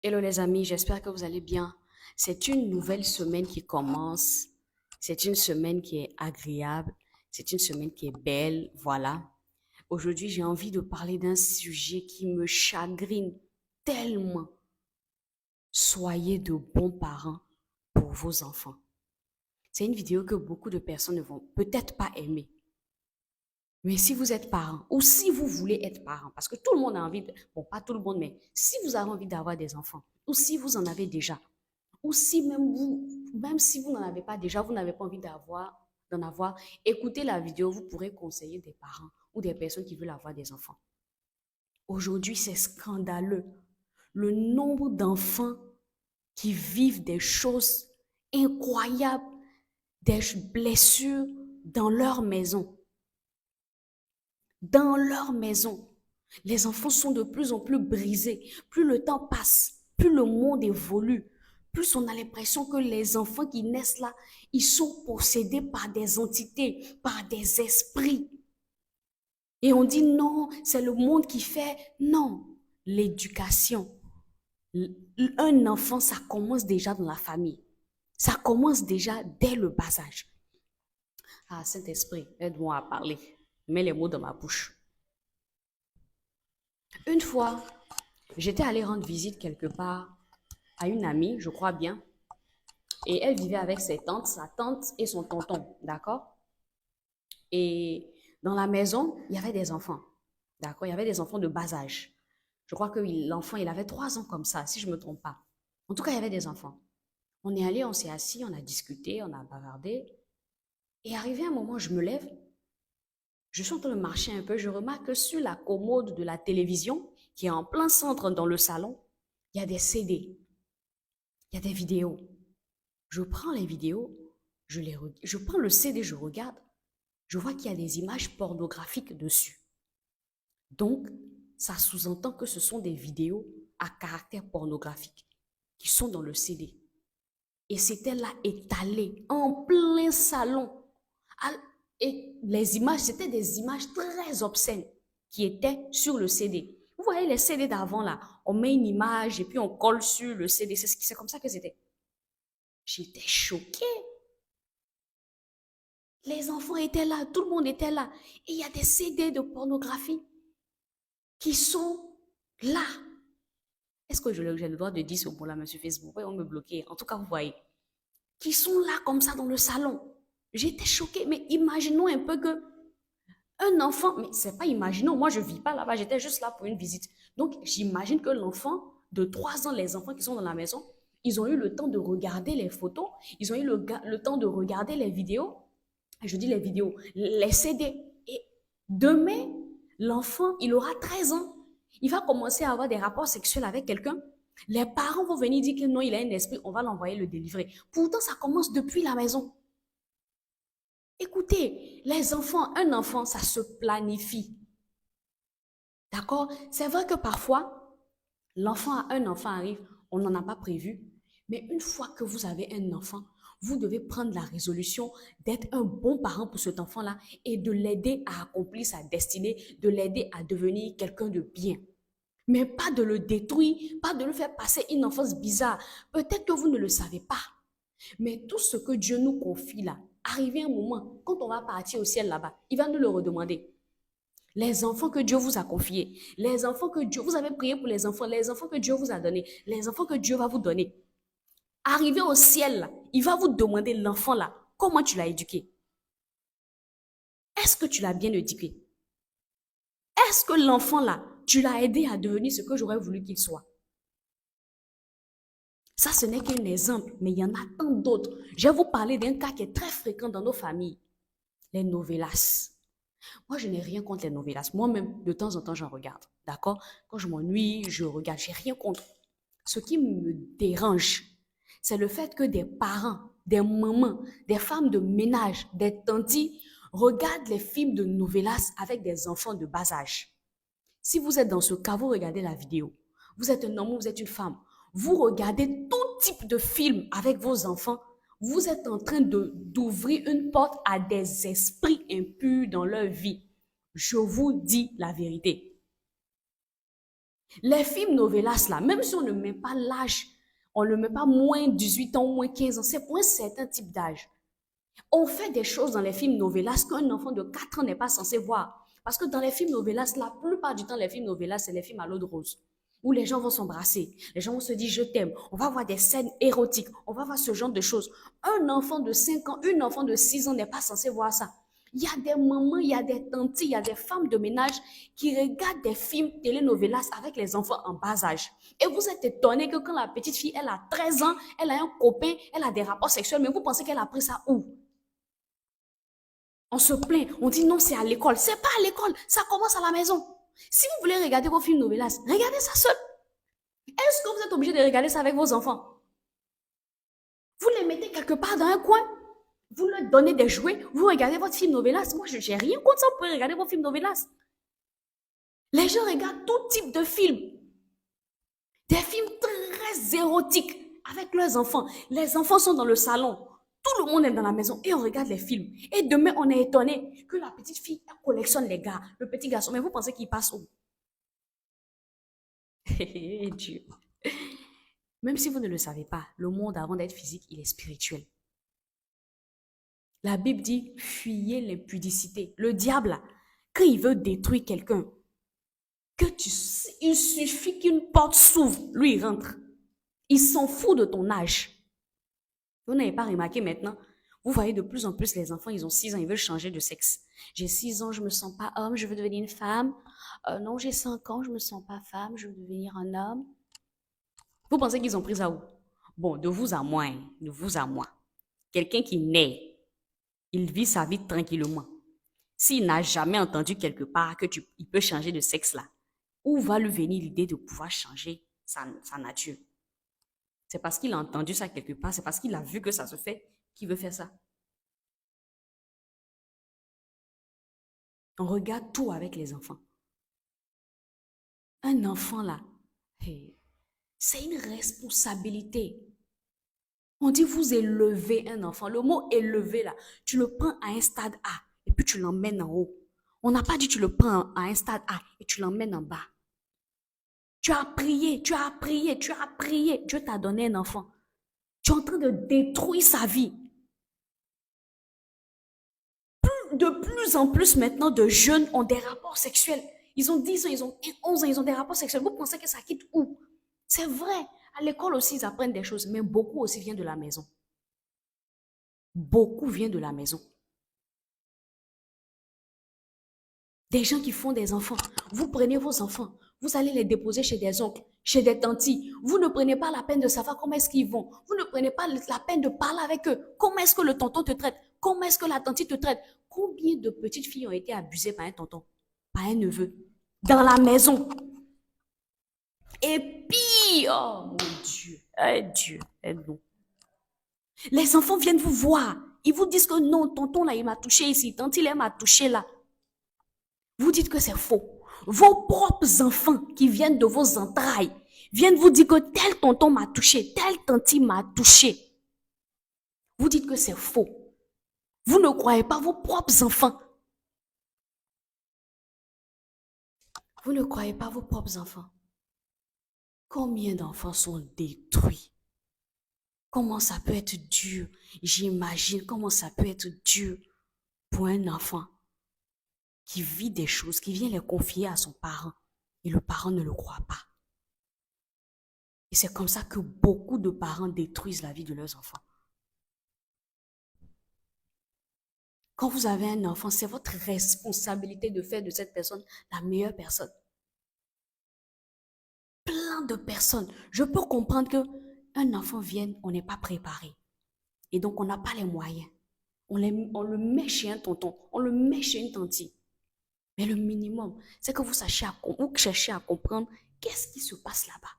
Hello les amis, j'espère que vous allez bien. C'est une nouvelle semaine qui commence. C'est une semaine qui est agréable. C'est une semaine qui est belle. Voilà. Aujourd'hui, j'ai envie de parler d'un sujet qui me chagrine tellement. Soyez de bons parents pour vos enfants. C'est une vidéo que beaucoup de personnes ne vont peut-être pas aimer. Mais si vous êtes parent ou si vous voulez être parent, parce que tout le monde a envie de, bon, pas tout le monde, mais si vous avez envie d'avoir des enfants, ou si vous en avez déjà, ou si même si vous n'en avez pas déjà, vous n'avez pas envie d'en avoir, écoutez la vidéo, vous pourrez conseiller des parents ou des personnes qui veulent avoir des enfants. Aujourd'hui, c'est scandaleux. Le nombre d'enfants qui vivent des choses incroyables, des blessures dans leur maison. Dans leur maison. Les enfants sont de plus en plus brisés. Plus le temps passe, plus le monde évolue, plus on a l'impression que les enfants qui naissent là, ils sont possédés par des entités, par des esprits. Et on dit non, c'est le monde qui fait. Non, l'éducation. Un enfant, ça commence déjà dans la famille. Ça commence déjà dès le bas âge. Ah, Saint-Esprit, aide-moi à parler. Mets les mots dans ma bouche. Une fois, j'étais allée rendre visite quelque part à une amie, je crois bien, et elle vivait avec ses tantes, sa tante et son tonton, d'accord? Et dans la maison, il y avait des enfants, d'accord? Il y avait des enfants de bas âge. Je crois que l'enfant, il avait 3 ans comme ça, si je ne me trompe pas. En tout cas, il y avait des enfants. On est allé, on s'est assis, on a discuté, on a bavardé. Et arrivé un moment, je me lève, je suis en train de marcher un peu, je remarque que sur la commode de la télévision, qui est en plein centre dans le salon, il y a des CD, il y a des vidéos. Je prends les vidéos, je prends le CD, je regarde, je vois qu'il y a des images pornographiques dessus. Donc, ça sous-entend que ce sont des vidéos à caractère pornographique qui sont dans le CD. Et c'était là étalé, en plein salon. Et les images, c'était des images très obscènes qui étaient sur le CD. Vous voyez les CD d'avant là, on met une image et puis on colle sur le CD. C'est comme ça que c'était. J'étais choquée. Les enfants étaient là, tout le monde était là. Et il y a des CD de pornographie qui sont là. Est-ce que j'ai le droit de dire ce mot-là, monsieur Facebook? Oui, on me bloquer. En tout cas, vous voyez. Qui sont là comme ça dans le salon. J'étais choquée. Mais imaginons un peu que un enfant, mais c'est pas imaginons, moi je vis pas là-bas, j'étais juste là pour une visite. Donc j'imagine que l'enfant de 3 ans, les enfants qui sont dans la maison, ils ont eu le temps de regarder les photos, ils ont eu le temps de regarder les vidéos, je dis les vidéos, les CD. Et demain, l'enfant, il aura 13 ans. Il va commencer à avoir des rapports sexuels avec quelqu'un. Les parents vont venir dire que non, il a un esprit, on va l'envoyer le délivrer. Pourtant, ça commence depuis la maison. Écoutez, les enfants, un enfant, ça se planifie. D'accord? C'est vrai que parfois, un enfant arrive, on n'en a pas prévu. Mais une fois que vous avez un enfant, vous devez prendre la résolution d'être un bon parent pour cet enfant-là et de l'aider à accomplir sa destinée, de l'aider à devenir quelqu'un de bien. Mais pas de le détruire, pas de le faire passer une enfance bizarre. Peut-être que vous ne le savez pas. Mais tout ce que Dieu nous confie là, arrivé un moment, quand on va partir au ciel là-bas, il va nous le redemander. Les enfants que Dieu vous a confiés, les enfants que Dieu, vous avez prié pour les enfants que Dieu vous a donnés, les enfants que Dieu va vous donner. Arrivé au ciel, là, il va vous demander l'enfant là, comment tu l'as éduqué? Est-ce que tu l'as bien éduqué? Est-ce que l'enfant là, tu l'as aidé à devenir ce que j'aurais voulu qu'il soit? Ça, ce n'est qu'un exemple, mais il y en a tant d'autres. Je vais vous parler d'un cas qui est très fréquent dans nos familles, les novelas. Moi, je n'ai rien contre les novelas. Moi-même, de temps en temps, j'en regarde. D'accord? Quand je m'ennuie, je regarde. J'ai rien contre. Ce qui me dérange, c'est le fait que des parents, des mamans, des femmes de ménage, des tantis regardent les films de novelas avec des enfants de bas âge. Si vous êtes dans ce cas, vous regardez la vidéo. Vous êtes un homme ou vous êtes une femme. Vous regardez tout type de film avec vos enfants. Vous êtes en train d'ouvrir une porte à des esprits impurs dans leur vie. Je vous dis la vérité. Les films novelas, là, même si on ne met pas l'âge, on ne met pas moins 18 ans, moins 15 ans, c'est pour un certain type d'âge. On fait des choses dans les films novelas qu'un enfant de 4 ans n'est pas censé voir. Parce que dans les films novelas, la plupart du temps, les films novelas, c'est les films à l'eau de rose. Où les gens vont s'embrasser, les gens vont se dire je t'aime, on va voir des scènes érotiques, on va voir ce genre de choses. Un enfant de 5 ans, une enfant de 6 ans n'est pas censé voir ça. Il y a des mamans, il y a des tantes, il y a des femmes de ménage qui regardent des films telenovelas avec les enfants en bas âge. Et vous êtes étonnés que quand la petite fille, elle a 13 ans, elle a un copain, elle a des rapports sexuels, mais vous pensez qu'elle a pris ça où? On se plaint, on dit non, c'est à l'école. C'est pas à l'école, ça commence à la maison. Si vous voulez regarder vos films novelas, regardez ça seul. Est-ce que vous êtes obligé de regarder ça avec vos enfants? Vous les mettez quelque part dans un coin, vous leur donnez des jouets, vous regardez votre film novelas. Moi, je n'ai rien contre ça, vous pouvez regarder vos films novelas. Les gens regardent tout type de films. Des films très érotiques avec leurs enfants. Les enfants sont dans le salon. Tout le monde est dans la maison et on regarde les films. Et demain, on est étonné que la petite fille collectionne les gars, le petit garçon. Mais vous pensez qu'il passe où? Dieu. Même si vous ne le savez pas, le monde avant d'être physique, il est spirituel. La Bible dit, fuyez l'impudicité. Le diable, quand il veut détruire quelqu'un, il suffit qu'une porte s'ouvre, lui il rentre. Il s'en fout de ton âge. Vous n'avez pas remarqué maintenant? Vous voyez de plus en plus les enfants, ils ont 6 ans, ils veulent changer de sexe. J'ai 6 ans, je me sens pas homme, je veux devenir une femme. Non, j'ai 5 ans, je me sens pas femme, je veux devenir un homme. Vous pensez qu'ils ont pris ça où? Bon, de vous à moi, hein, de vous à moi. Quelqu'un qui naît, il vit sa vie tranquillement. S'il n'a jamais entendu quelque part il peut changer de sexe là, où va lui venir l'idée de pouvoir changer sa nature? C'est parce qu'il a entendu ça quelque part, c'est parce qu'il a vu que ça se fait qu'il veut faire ça. On regarde tout avec les enfants. Un enfant là, hey, c'est une responsabilité. On dit vous élevez un enfant. Le mot élever là, tu le prends à un stade A et puis tu l'emmènes en haut. On n'a pas dit tu le prends à un stade A et tu l'emmènes en bas. Tu as prié, tu as prié, tu as prié. Dieu t'a donné un enfant. Tu es en train de détruire sa vie. De plus en plus maintenant de jeunes ont des rapports sexuels. Ils ont 10 ans, ils ont 11 ans, ils ont des rapports sexuels. Vous pensez que ça quitte où? C'est vrai. À l'école aussi, ils apprennent des choses, mais beaucoup aussi viennent de la maison. Beaucoup viennent de la maison. Des gens qui font des enfants. Vous prenez vos enfants, vous allez les déposer chez des oncles, chez des tantis. Vous ne prenez pas la peine de savoir comment est-ce qu'ils vont. Vous ne prenez pas la peine de parler avec eux. Comment est-ce que le tonton te traite? Comment est-ce que la tante te traite? Combien de petites filles ont été abusées par un tonton, par un neveu, dans la maison? Et puis, oh mon Dieu, Dieu, aide-nous. Les enfants viennent vous voir. Ils vous disent que non, tonton là, il m'a touché ici, tante, il m'a touché là. Vous dites que c'est faux. Vos propres enfants qui viennent de vos entrailles viennent vous dire que tel tonton m'a touché, tel tante m'a touché. Vous dites que c'est faux. Vous ne croyez pas vos propres enfants. Vous ne croyez pas vos propres enfants. Combien d'enfants sont détruits? Comment ça peut être dur? J'imagine comment ça peut être dur pour un enfant qui vit des choses, qui vient les confier à son parent et le parent ne le croit pas. Et c'est comme ça que beaucoup de parents détruisent la vie de leurs enfants. Quand vous avez un enfant, c'est votre responsabilité de faire de cette personne la meilleure personne. Plein de personnes. Je peux comprendre qu'un enfant vienne, on n'est pas préparé. Et donc, on n'a pas les moyens. On le met chez un tonton, on le met chez une tante. Mais le minimum, c'est que vous cherchiez à comprendre qu'est-ce qui se passe là-bas.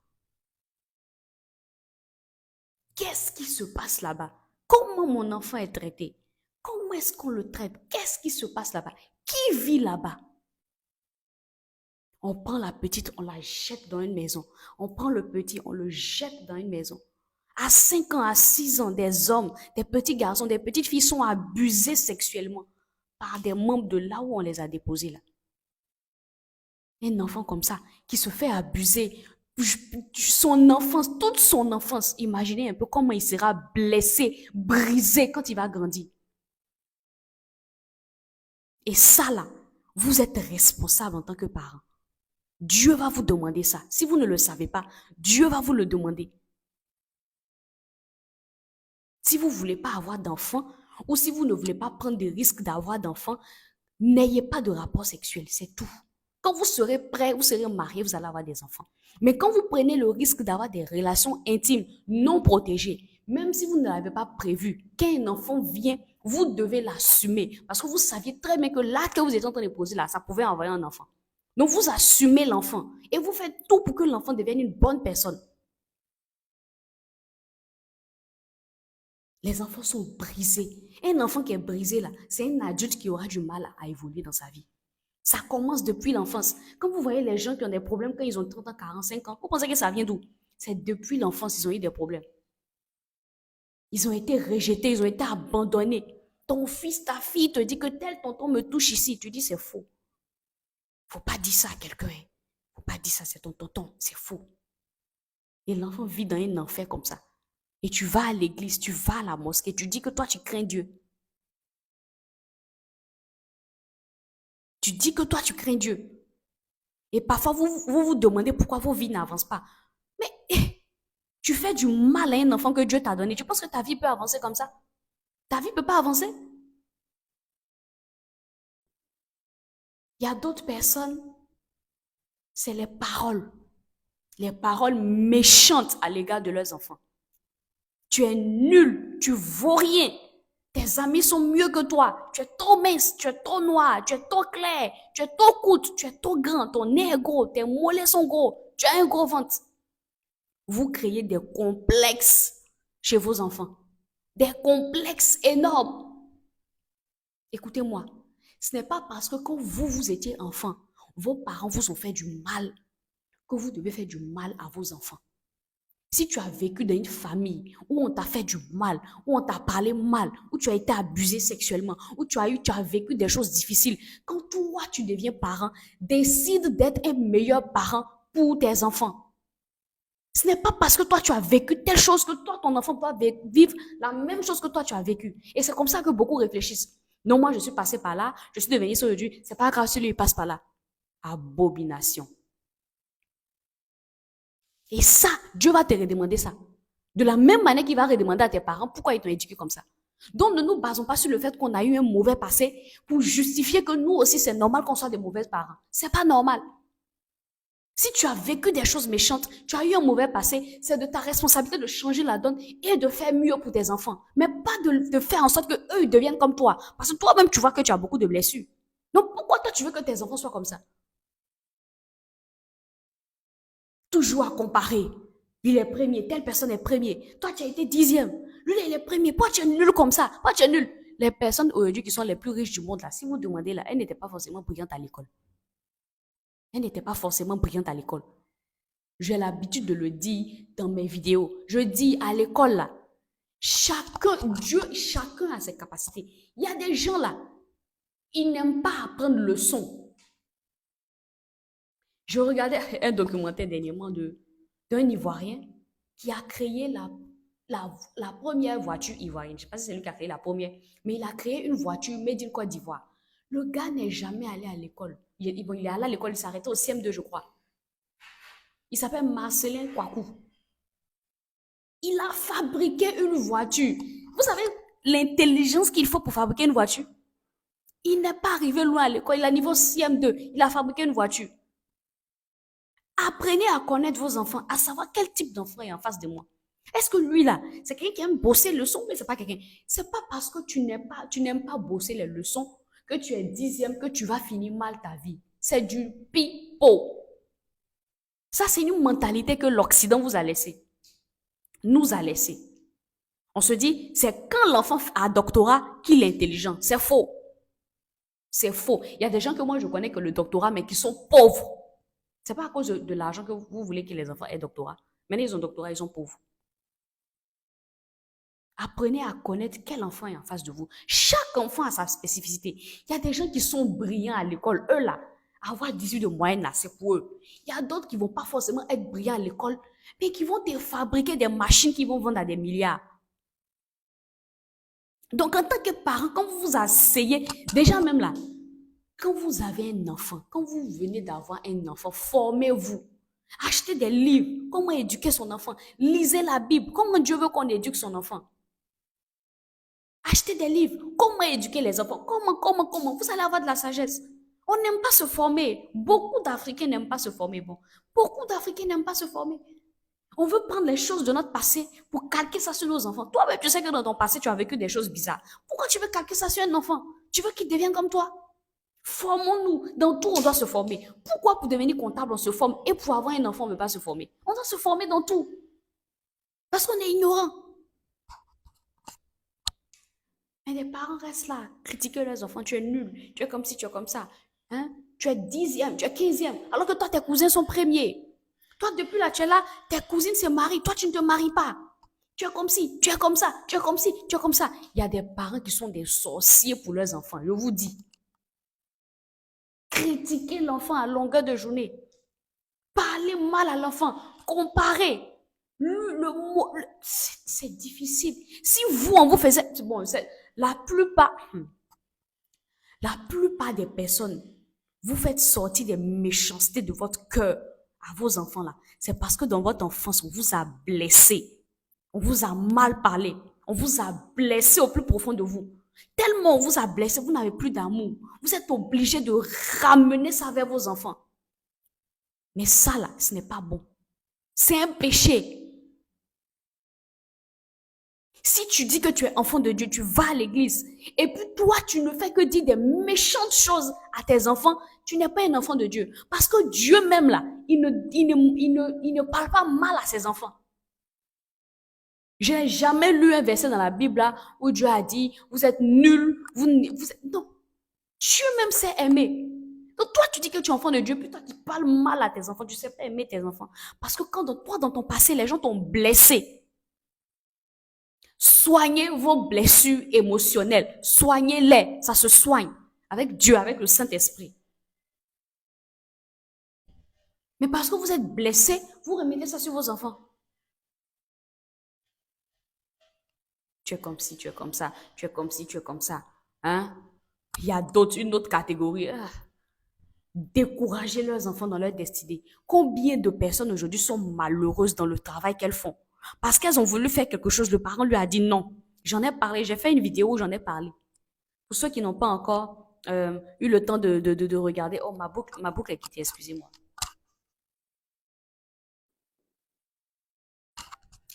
Qu'est-ce qui se passe là-bas? Comment mon enfant est traité? Comment est-ce qu'on le traite? Qu'est-ce qui se passe là-bas? Qui vit là-bas? On prend la petite, on la jette dans une maison. On prend le petit, on le jette dans une maison. À 5 ans, à 6 ans, des hommes, des petits garçons, des petites filles sont abusés sexuellement par des membres de là où on les a déposés là. Un enfant comme ça, qui se fait abuser, son enfance, toute son enfance, imaginez un peu comment il sera blessé, brisé quand il va grandir. Et ça là, vous êtes responsable en tant que parent. Dieu va vous demander ça. Si vous ne le savez pas, Dieu va vous le demander. Si vous ne voulez pas avoir d'enfants ou si vous ne voulez pas prendre des risques d'avoir d'enfants, n'ayez pas de rapport sexuel, c'est tout. Quand vous serez prêt, vous serez marié, vous allez avoir des enfants. Mais quand vous prenez le risque d'avoir des relations intimes non protégées, même si vous ne l'avez pas prévu, quand un enfant vient, vous devez l'assumer. Parce que vous saviez très bien que l'acte que vous êtes en train de poser là, ça pouvait envoyer un enfant. Donc vous assumez l'enfant et vous faites tout pour que l'enfant devienne une bonne personne. Les enfants sont brisés. Un enfant qui est brisé là, c'est un adulte qui aura du mal à évoluer dans sa vie. Ça commence depuis l'enfance. Quand vous voyez les gens qui ont des problèmes quand ils ont 30 ans, 45 ans, vous pensez que ça vient d'où? C'est depuis l'enfance qu'ils ont eu des problèmes. Ils ont été rejetés, ils ont été abandonnés. Ton fils, ta fille te dit que tel tonton me touche ici. Tu dis c'est faux. Faut pas dire ça à quelqu'un. Faut pas dire ça, c'est ton tonton. C'est faux. Et l'enfant vit dans un enfer comme ça. Et tu vas à l'église, tu vas à la mosquée, tu dis que toi tu crains Dieu. Tu dis que toi tu crains Dieu. Et parfois vous demandez pourquoi vos vies n'avancent pas. Mais tu fais du mal à un enfant que Dieu t'a donné. Tu penses que ta vie peut avancer comme ça? Ta vie ne peut pas avancer. Il y a d'autres personnes, c'est les paroles méchantes à l'égard de leurs enfants. Tu es nul, tu vaux rien. Tes amis sont mieux que toi. Tu es trop mince, tu es trop noir, tu es trop clair, tu es trop courte, tu es trop grand, ton nez est gros, tes mollets sont gros, tu as un gros ventre. Vous créez des complexes chez vos enfants. Des complexes énormes. Écoutez-moi, ce n'est pas parce que quand vous étiez enfant, vos parents vous ont fait du mal que vous devez faire du mal à vos enfants. Si tu as vécu dans une famille où on t'a fait du mal, où on t'a parlé mal, où tu as été abusé sexuellement, où tu as vécu des choses difficiles, quand toi tu deviens parent, décide d'être un meilleur parent pour tes enfants. Ce n'est pas parce que toi tu as vécu telle chose que toi ton enfant doit vivre la même chose que toi tu as vécu. Et c'est comme ça que beaucoup réfléchissent. Non, moi je suis passé par là, je suis devenu sur le Dieu, c'est pas grave si lui il passe par là. Abomination. Et ça, Dieu va te redemander ça. De la même manière qu'il va redemander à tes parents pourquoi ils t'ont éduqué comme ça. Donc, ne nous basons pas sur le fait qu'on a eu un mauvais passé pour justifier que nous aussi, c'est normal qu'on soit des mauvais parents. C'est pas normal. Si tu as vécu des choses méchantes, tu as eu un mauvais passé, c'est de ta responsabilité de changer la donne et de faire mieux pour tes enfants. Mais pas de faire en sorte qu'eux, ils deviennent comme toi. Parce que toi-même, tu vois que tu as beaucoup de blessures. Donc, pourquoi toi, tu veux que tes enfants soient comme ça? Toujours à comparer. Il est premier, telle personne est premier. Toi, tu as été dixième. Lui, il est premier. Pourquoi tu es nul comme ça? Pourquoi tu es nul? Les personnes aujourd'hui qui sont les plus riches du monde, là, si vous demandez, là, elles n'étaient pas forcément brillantes à l'école. Elles n'étaient pas forcément brillantes à l'école. J'ai l'habitude de le dire dans mes vidéos. Je dis à l'école, là, chacun a ses capacités. Il y a des gens, là, ils n'aiment pas apprendre le son. Je regardais un documentaire dernièrement d'un Ivoirien qui a créé la première voiture ivoirienne. Je ne sais pas si c'est lui qui a créé la première, mais il a créé une voiture made in Côte d'Ivoire. Le gars n'est jamais allé à l'école. Il est allé à l'école, il s'est arrêté au CM2, je crois. Il s'appelle Marcelin Kouakou. Il a fabriqué une voiture. Vous savez l'intelligence qu'il faut pour fabriquer une voiture? Il n'est pas arrivé loin à l'école, il a niveau CM2. Il a fabriqué une voiture. Apprenez à connaître vos enfants, à savoir quel type d'enfant est en face de moi. Est-ce que lui là, c'est quelqu'un qui aime bosser les leçons, mais c'est pas quelqu'un. C'est pas parce que tu n'aimes pas bosser les leçons que tu es dixième que tu vas finir mal ta vie. C'est du pipeau. Ça, c'est une mentalité que l'Occident vous a laissé, nous a laissé. On se dit, c'est quand l'enfant a un doctorat qu'il est intelligent. C'est faux. C'est faux. Il y a des gens que moi je connais que le doctorat, mais qui sont pauvres. C'est pas à cause de l'argent que vous voulez que les enfants aient doctorat. Maintenant, ils ont doctorat, ils sont pauvres. Apprenez à connaître quel enfant est en face de vous. Chaque enfant a sa spécificité. Il y a des gens qui sont brillants à l'école. Eux là, avoir 18 de moyenne là, c'est pour eux. Il y a d'autres qui vont pas forcément être brillants à l'école, mais qui vont te fabriquer des machines qui vont vendre à des milliards. Donc, en tant que parent, quand vous vous asseyez, déjà même là, quand vous avez un enfant, quand vous venez d'avoir un enfant, formez-vous. Achetez des livres. Comment éduquer son enfant? Lisez la Bible. Comment Dieu veut qu'on éduque son enfant? Achetez des livres. Comment éduquer les enfants? Comment? Vous allez avoir de la sagesse. On n'aime pas se former. Beaucoup d'Africains n'aiment pas se former. Bon, beaucoup d'Africains n'aiment pas se former. On veut prendre les choses de notre passé pour calquer ça sur nos enfants. Toi-même, tu sais que dans ton passé, tu as vécu des choses bizarres. Pourquoi tu veux calquer ça sur un enfant? Tu veux qu'il devienne comme toi? Formons-nous. Dans tout, on doit se former. Pourquoi pour devenir comptable, on se forme et pour avoir un enfant, on ne veut pas se former? On doit se former dans tout. Parce qu'on est ignorant. Mais les parents restent là, critiquer leurs enfants. Tu es nul. Tu es comme ci, tu es comme ça. Hein? Tu es 10e, tu es 15e. Alors que toi, tes cousins sont premiers. Toi, depuis là, tu es là, tes cousines se marient. Toi, tu ne te maries pas. Tu es comme ci, tu es comme ça, tu es comme ci, tu es comme ça. Il y a des parents qui sont des sorciers pour leurs enfants. Je vous dis. Critiquer l'enfant à longueur de journée. Parler mal à l'enfant. Comparer. C'est difficile. Si vous, on vous faisait... Bon, la plupart... La plupart des personnes, vous faites sortir des méchancetés de votre cœur à vos enfants là. C'est parce que dans votre enfance, on vous a blessé. On vous a mal parlé. On vous a blessé au plus profond de vous. Tellement on vous a blessé, vous n'avez plus d'amour. Vous êtes obligé de ramener ça vers vos enfants. Mais ça là, ce n'est pas bon. C'est un péché. Si tu dis que tu es enfant de Dieu, tu vas à l'église, et puis toi, tu ne fais que dire des méchantes choses à tes enfants, tu n'es pas un enfant de Dieu. Parce que Dieu même là, il ne parle pas mal à ses enfants. Je n'ai jamais lu un verset dans la Bible là où Dieu a dit, vous êtes nuls, vous êtes... Non. Dieu même sait aimer. Donc toi, tu dis que tu es enfant de Dieu, puis toi, tu parles mal à tes enfants, tu ne sais pas aimer tes enfants. Parce que quand toi, dans ton passé, les gens t'ont blessé. Soignez vos blessures émotionnelles. Soignez-les. Ça se soigne. Avec Dieu, avec le Saint-Esprit. Mais parce que vous êtes blessé, vous remettez ça sur vos enfants. Tu es comme ci, tu es comme ça. Tu es comme ci, tu es comme ça. Hein? Il y a une autre catégorie. Décourager leurs enfants dans leur destinée. Combien de personnes aujourd'hui sont malheureuses dans le travail qu'elles font? Parce qu'elles ont voulu faire quelque chose, le parent lui a dit non. J'en ai parlé, j'ai fait une vidéo où j'en ai parlé. Pour ceux qui n'ont pas encore eu le temps de regarder. Oh, ma boucle est quittée, excusez-moi.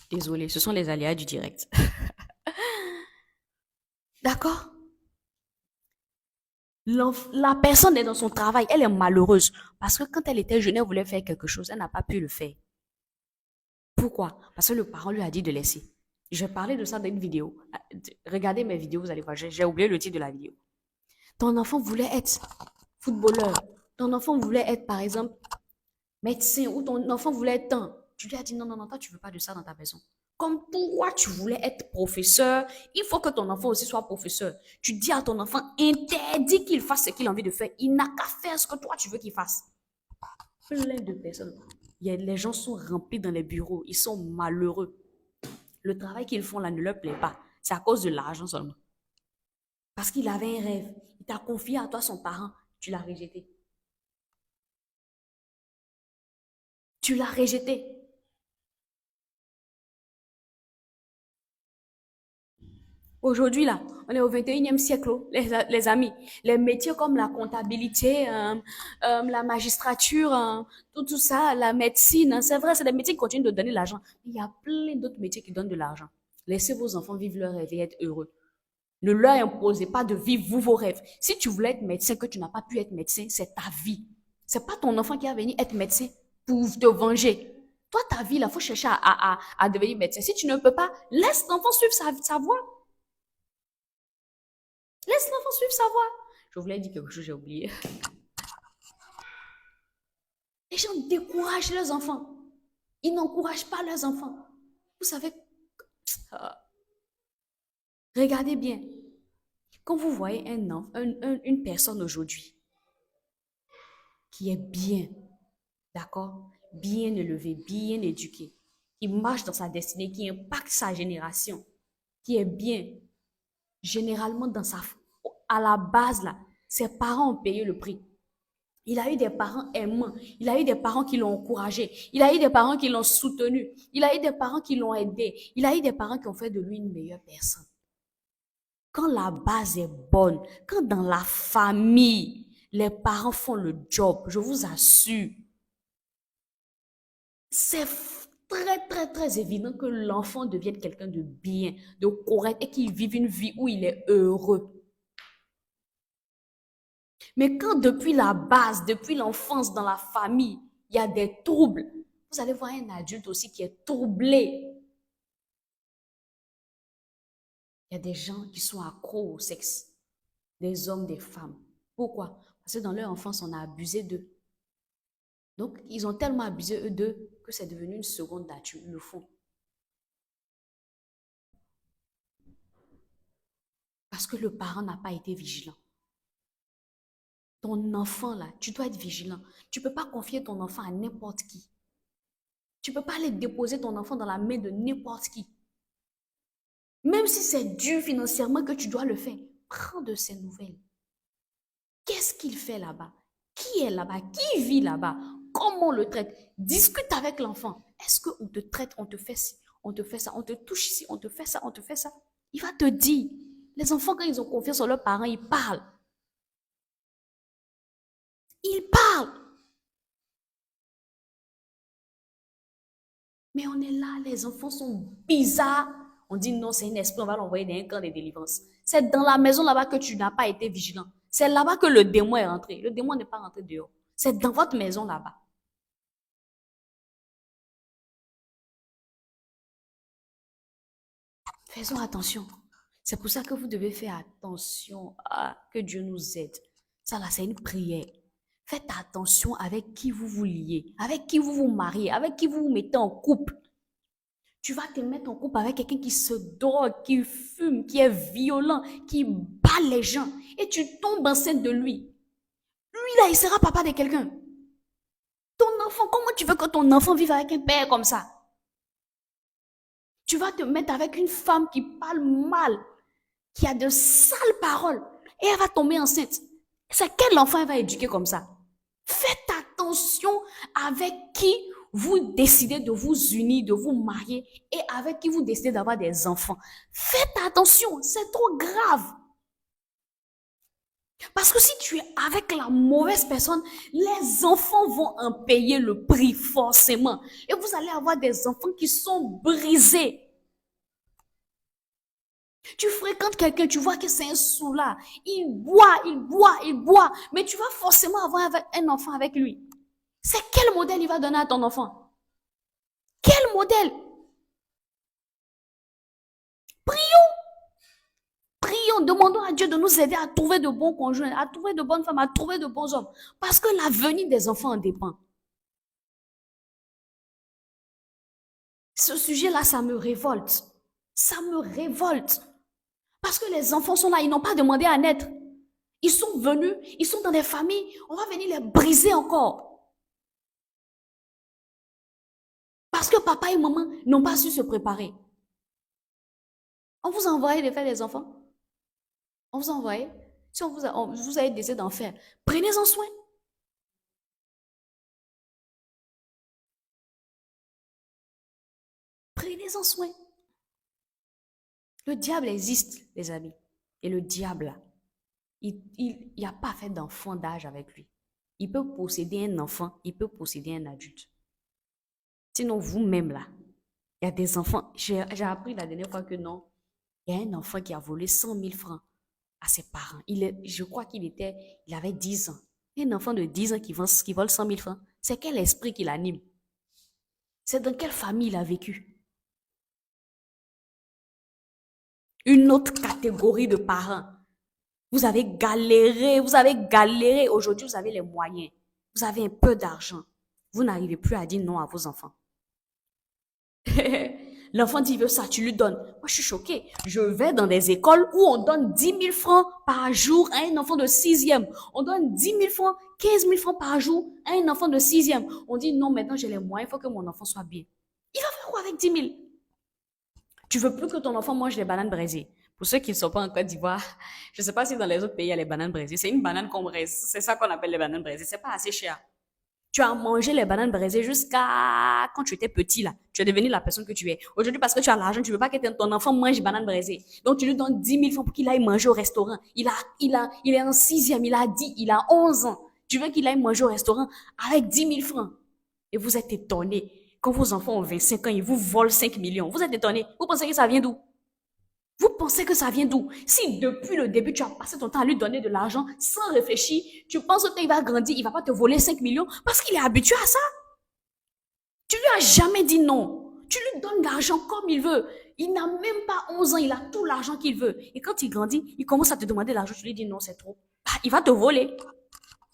Désolée, ce sont les aléas du direct. D'accord? La personne est dans son travail, elle est malheureuse. Parce que quand elle était jeune, elle voulait faire quelque chose, elle n'a pas pu le faire. Pourquoi? Parce que le parent lui a dit de laisser. Je vais parler de ça dans une vidéo. Regardez mes vidéos, vous allez voir. J'ai oublié le titre de la vidéo. Ton enfant voulait être footballeur. Ton enfant voulait être, par exemple, médecin ou ton enfant voulait être un. Tu lui as dit non, non, non, toi, tu ne veux pas de ça dans ta maison. Comme toi, tu voulais être professeur, il faut que ton enfant aussi soit professeur. Tu dis à ton enfant, interdit qu'il fasse ce qu'il a envie de faire. Il n'a qu'à faire ce que toi, tu veux qu'il fasse. Plein de personnes. Les gens sont remplis dans les bureaux. Ils sont malheureux. Le travail qu'ils font là ne leur plaît pas. C'est à cause de l'argent seulement. Parce qu'il avait un rêve. Il t'a confié à toi son parent. Tu l'as rejeté. Tu l'as rejeté. Aujourd'hui, là, on est au 21e siècle, oh, les amis. Les métiers comme la comptabilité, la magistrature, tout ça, la médecine, c'est vrai, c'est des métiers qui continuent de donner de l'argent. Il y a plein d'autres métiers qui donnent de l'argent. Laissez vos enfants vivre leur rêve et être heureux. Ne leur imposez pas de vivre vous vos rêves. Si tu voulais être médecin, que tu n'as pas pu être médecin, c'est ta vie. C'est pas ton enfant qui va venir être médecin pour te venger. Toi, ta vie, il faut chercher à devenir médecin. Si tu ne peux pas, laisse l'enfant suivre sa voie. Laisse l'enfant suivre sa voie. Je voulais dire quelque chose, j'ai oublié. Les gens découragent leurs enfants. Ils n'encouragent pas leurs enfants. Vous savez, regardez bien. Quand vous voyez une personne aujourd'hui, qui est bien, d'accord? Bien élevé, bien éduqué, qui marche dans sa destinée, qui impacte sa génération, qui est bien, généralement à la base là, ses parents ont payé le prix. Il a eu des parents aimants, il a eu des parents qui l'ont encouragé, il a eu des parents qui l'ont soutenu, il a eu des parents qui l'ont aidé, il a eu des parents qui ont fait de lui une meilleure personne. Quand la base est bonne, quand dans la famille, les parents font le job, je vous assure, c'est très, très, très évident que l'enfant devienne quelqu'un de bien, de correct et qu'il vive une vie où il est heureux. Mais quand depuis la base, depuis l'enfance dans la famille, il y a des troubles, vous allez voir un adulte aussi qui est troublé. Il y a des gens qui sont accros au sexe, des hommes, des femmes. Pourquoi? Parce que dans leur enfance, on a abusé d'eux. Donc, ils ont tellement abusé d'eux que c'est devenu une seconde nature, ils le font. Parce que le parent n'a pas été vigilant. Ton enfant, là, tu dois être vigilant. Tu ne peux pas confier ton enfant à n'importe qui. Tu ne peux pas aller déposer ton enfant dans la main de n'importe qui. Même si c'est dur financièrement que tu dois le faire, prends de ses nouvelles. Qu'est-ce qu'il fait là-bas? Qui est là-bas? Qui vit là-bas? Comment on le traite? Discute avec l'enfant. Est-ce qu'on te traite, on te fait ci, on te fait ça, on te touche ici, on te fait ça, on te fait ça? Il va te dire. Les enfants, quand ils ont confiance en leurs parents, ils parlent. Ils parlent. Mais on est là, les enfants sont bizarres. On dit non, c'est un esprit, on va l'envoyer dans un camp de délivrance. C'est dans la maison là-bas que tu n'as pas été vigilant. C'est là-bas que le démon est rentré. Le démon n'est pas rentré dehors. C'est dans votre maison là-bas. Faisons attention. C'est pour ça que vous devez faire attention à que Dieu nous aide. Ça là, c'est une prière. Faites attention avec qui vous vous liez, avec qui vous vous mariez, avec qui vous vous mettez en couple. Tu vas te mettre en couple avec quelqu'un qui se drogue, qui fume, qui est violent, qui bat les gens. Et tu tombes enceinte de lui. Lui là, il sera papa de quelqu'un. Ton enfant, comment tu veux que ton enfant vive avec un père comme ça? Tu vas te mettre avec une femme qui parle mal, qui a de sales paroles, et elle va tomber enceinte. C'est quel enfant elle va éduquer comme ça? Faites attention avec qui vous décidez de vous unir, de vous marier, et avec qui vous décidez d'avoir des enfants. Faites attention, c'est trop grave. Parce que si tu es avec la mauvaise personne, les enfants vont en payer le prix forcément. Et vous allez avoir des enfants qui sont brisés. Tu fréquentes quelqu'un, tu vois que c'est un soulard. Il boit, il boit, il boit. Mais tu vas forcément avoir un enfant avec lui. C'est quel modèle il va donner à ton enfant? Quel modèle? Prions. Prions, demandons à Dieu de nous aider à trouver de bons conjoints, à trouver de bonnes femmes, à trouver de bons hommes. Parce que l'avenir des enfants en dépend. Ce sujet-là, ça me révolte. Ça me révolte. Parce que les enfants sont là, ils n'ont pas demandé à naître. Ils sont venus, ils sont dans des familles, on va venir les briser encore. Parce que papa et maman n'ont pas su se préparer. On vous a envoyé de faire des enfants. On vous a envoyé. Si vous avez décidé d'en faire, prenez-en soin. Prenez-en soin. Le diable existe, les amis. Et le diable, il n'y a pas fait d'enfant d'âge avec lui. Il peut posséder un enfant, il peut posséder un adulte. Sinon, vous-même, là, il y a des enfants. J'ai appris la dernière fois que non, il y a un enfant qui a volé 100 000 francs à ses parents. Je crois il avait 10 ans. Un enfant de 10 ans qui vole 100 000 francs, c'est quel esprit qui l'anime? C'est dans quelle famille il a vécu? Une autre catégorie de parents. Vous avez galéré. Aujourd'hui, vous avez les moyens. Vous avez un peu d'argent. Vous n'arrivez plus à dire non à vos enfants. L'enfant dit, il veut ça, tu lui donnes. Moi, je suis choquée. Je vais dans des écoles où on donne 10 000 francs par jour à un enfant de sixième. On donne 10 000 francs, 15 000 francs par jour à un enfant de sixième. On dit, non, maintenant j'ai les moyens, il faut que mon enfant soit bien. Il va faire quoi avec 10 000? Tu veux plus que ton enfant mange les bananes braisées. Pour ceux qui ne sont pas en Côte d'Ivoire, je ne sais pas si dans les autres pays, il y a les bananes braisées. C'est une banane qu'on braise. C'est ça qu'on appelle les bananes braisées. C'est pas assez cher. Tu as mangé les bananes braisées jusqu'à quand tu étais petit là. Tu es devenu la personne que tu es. Aujourd'hui, parce que tu as l'argent, tu veux pas que ton enfant mange des bananes braisées. Donc, tu lui donnes 10 000 francs pour qu'il aille manger au restaurant. Il est en sixième, il a 10, il a 11 ans. Tu veux qu'il aille manger au restaurant avec 10 000 francs. Et vous êtes étonné. Quand vos enfants ont 25 ans, ils vous volent 5 millions. Vous êtes étonné. Vous pensez que ça vient d'où? Vous pensez que ça vient d'où? Si depuis le début, tu as passé ton temps à lui donner de l'argent sans réfléchir, tu penses qu'il va grandir, il va pas te voler 5 millions parce qu'il est habitué à ça. Tu lui as jamais dit non. Tu lui donnes l'argent comme il veut. Il n'a même pas 11 ans, il a tout l'argent qu'il veut. Et quand il grandit, il commence à te demander l'argent, tu lui dis non, c'est trop. Il va te voler.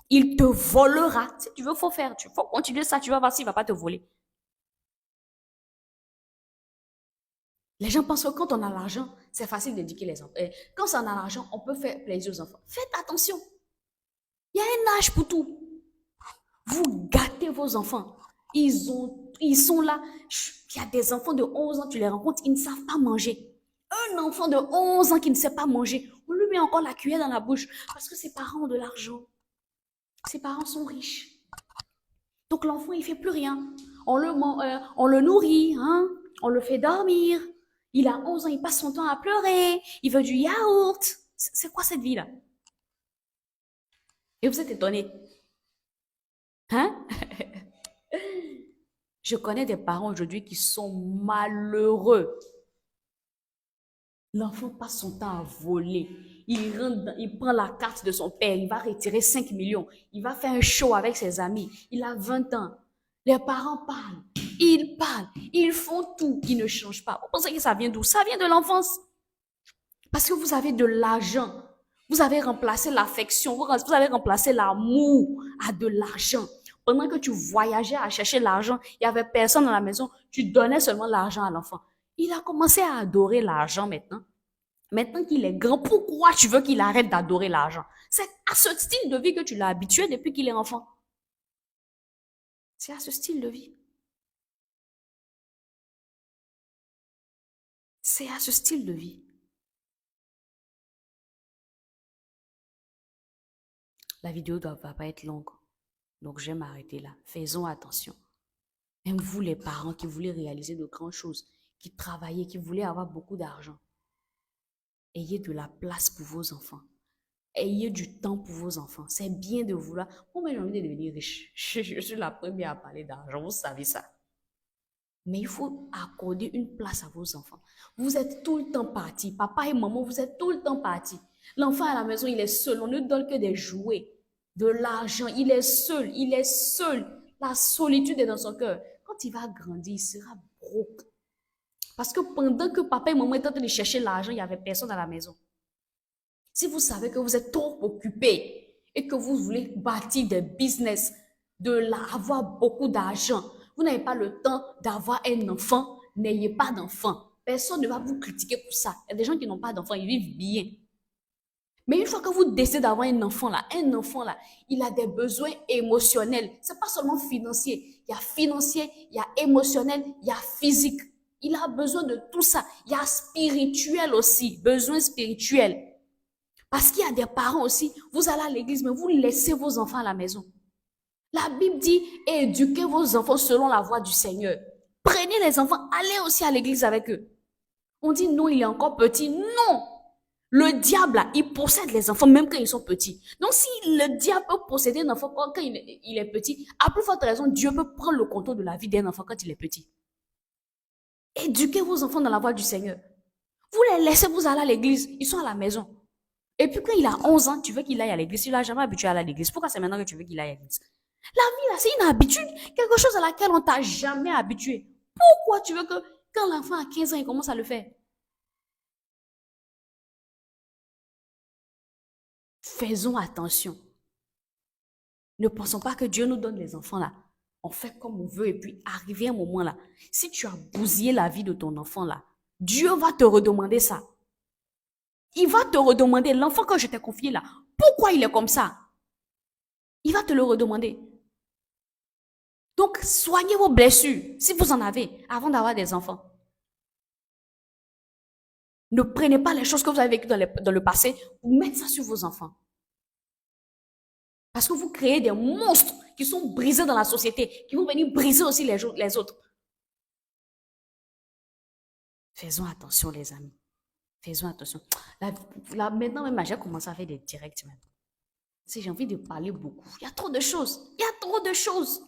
Il te volera. Si tu veux, faut faire. Il faut continuer ça, tu vas voir s'il va pas te voler. Les gens pensent que quand on a l'argent, c'est facile d'éduquer les enfants. Quand on a l'argent, on peut faire plaisir aux enfants. Faites attention. Il y a un âge pour tout. Vous gâtez vos enfants. Ils sont là. Il y a des enfants de 11 ans, tu les rencontres, ils ne savent pas manger. Un enfant de 11 ans qui ne sait pas manger, on lui met encore la cuillère dans la bouche parce que ses parents ont de l'argent. Ses parents sont riches. Donc l'enfant, il ne fait plus rien. On le nourrit, hein? On le fait dormir. Il a 11 ans, il passe son temps à pleurer. Il veut du yaourt. C'est quoi cette vie-là? Et vous êtes étonnés. Hein? Je connais des parents aujourd'hui qui sont malheureux. L'enfant passe son temps à voler. Il prend la carte de son père, il va retirer 5 millions. Il va faire un show avec ses amis. Il a 20 ans. Les parents parlent, ils font tout, ils ne changent pas. Vous pensez que ça vient d'où? Ça vient de l'enfance. Parce que vous avez de l'argent. Vous avez remplacé l'affection, vous avez remplacé l'amour à de l'argent. Pendant que tu voyageais à chercher l'argent, il n'y avait personne dans la maison, tu donnais seulement l'argent à l'enfant. Il a commencé à adorer l'argent maintenant. Maintenant qu'il est grand, pourquoi tu veux qu'il arrête d'adorer l'argent? C'est à ce style de vie que tu l'as habitué depuis qu'il est enfant. C'est à ce style de vie. C'est à ce style de vie. La vidéo ne va pas être longue. Donc, je vais m'arrêter là. Faisons attention. Même vous, les parents qui voulez réaliser de grandes choses, qui travaillez, qui voulez avoir beaucoup d'argent, ayez de la place pour vos enfants. Ayez du temps pour vos enfants. C'est bien de vouloir. Moi, j'ai envie de devenir riche. Je suis la première à parler d'argent. Vous savez ça. Mais il faut accorder une place à vos enfants. Vous êtes tout le temps partis. Papa et maman, vous êtes tout le temps partis. L'enfant à la maison, il est seul. On ne donne que des jouets, de l'argent. Il est seul. Il est seul. La solitude est dans son cœur. Quand il va grandir, il sera broke. Parce que pendant que papa et maman étaient en train de chercher l'argent, il n'y avait personne à la maison. Si vous savez que vous êtes trop occupé et que vous voulez bâtir des business, avoir beaucoup d'argent, vous n'avez pas le temps d'avoir un enfant, n'ayez pas d'enfant. Personne ne va vous critiquer pour ça. Il y a des gens qui n'ont pas d'enfant, ils vivent bien. Mais une fois que vous décidez d'avoir un enfant là, il a des besoins émotionnels. C'est pas seulement financier. Il y a financier, il y a émotionnel, il y a physique. Il a besoin de tout ça. Il y a spirituel aussi, besoin spirituel. Parce qu'il y a des parents aussi, vous allez à l'église, mais vous laissez vos enfants à la maison. La Bible dit, éduquez vos enfants selon la voie du Seigneur. Prenez les enfants, allez aussi à l'église avec eux. On dit non, il est encore petit. Non! Le diable, là, il possède les enfants même quand ils sont petits. Donc, si le diable peut posséder un enfant quand il est petit, à plus forte raison, Dieu peut prendre le contrôle de la vie d'un enfant quand il est petit. Éduquez vos enfants dans la voie du Seigneur. Vous les laissez, vous allez à l'église, ils sont à la maison. Et puis quand il a 11 ans, tu veux qu'il aille à l'église. Il n'a jamais habitué à aller à l'église. Pourquoi c'est maintenant que tu veux qu'il aille à l'église? La vie, là, c'est une habitude. Quelque chose à laquelle on t'a jamais habitué. Pourquoi tu veux que quand l'enfant a 15 ans, il commence à le faire? Faisons attention. Ne pensons pas que Dieu nous donne les enfants là. on fait comme on veut et puis arrivé un moment là, si tu as bousillé la vie de ton enfant là, Dieu va te redemander ça. Il va te redemander, l'enfant que je t'ai confié là, pourquoi il est comme ça? Il va te le redemander. Donc, soignez vos blessures, si vous en avez, avant d'avoir des enfants. Ne prenez pas les choses que vous avez vécues dans le passé pour mettre ça sur vos enfants. Parce que vous créez des monstres qui sont brisés dans la société, qui vont venir briser aussi les autres. Faisons attention, les amis. Faisons attention. Là, maintenant, même, j'ai commencé à faire des directs même. Si j'ai envie de parler beaucoup, il y a trop de choses. Il y a trop de choses.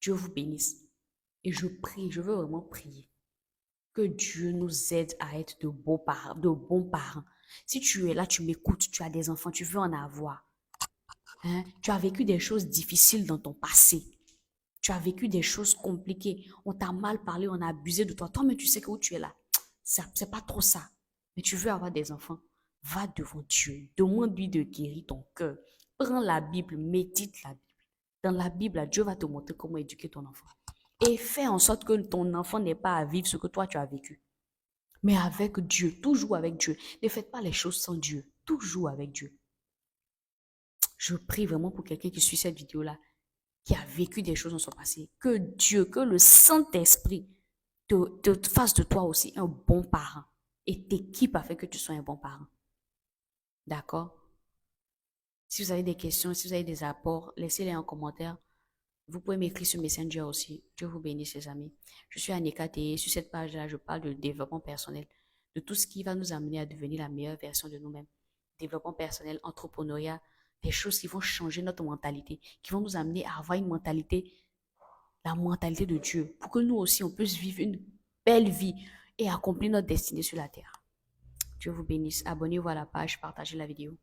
Dieu vous bénisse. Et je prie, je veux vraiment prier que Dieu nous aide à être de bons parents. Si tu es là, tu m'écoutes, tu as des enfants, tu veux en avoir. Hein? Tu as vécu des choses difficiles dans ton passé. Tu as vécu des choses compliquées. On t'a mal parlé, on a abusé de toi. Toi, mais tu sais que où tu es là. C'est pas trop ça. Mais tu veux avoir des enfants. Va devant Dieu. Demande-lui de guérir ton cœur. Prends la Bible, médite la Bible. Dans la Bible, Dieu va te montrer comment éduquer ton enfant. Et fais en sorte que ton enfant n'ait pas à vivre ce que toi tu as vécu. Mais avec Dieu, toujours avec Dieu. Ne faites pas les choses sans Dieu. Toujours avec Dieu. Je prie vraiment pour quelqu'un qui suit cette vidéo-là, qui a vécu des choses dans son passé. Que Dieu, que le Saint-Esprit te fasse de toi aussi un bon parent. Et t'équipe afin que tu sois un bon parent. D'accord? Si vous avez des questions, si vous avez des apports, laissez-les en commentaire. Vous pouvez m'écrire sur Messenger aussi. Dieu vous bénisse, les amis. Je suis Anika et sur cette page-là, je parle de développement personnel, de tout ce qui va nous amener à devenir la meilleure version de nous-mêmes. Développement personnel, entrepreneuriat, des choses qui vont changer notre mentalité, qui vont nous amener à avoir une mentalité, la mentalité de Dieu, pour que nous aussi, on puisse vivre une belle vie et accomplir notre destinée sur la terre. Dieu vous bénisse. Abonnez-vous à la page, partagez la vidéo.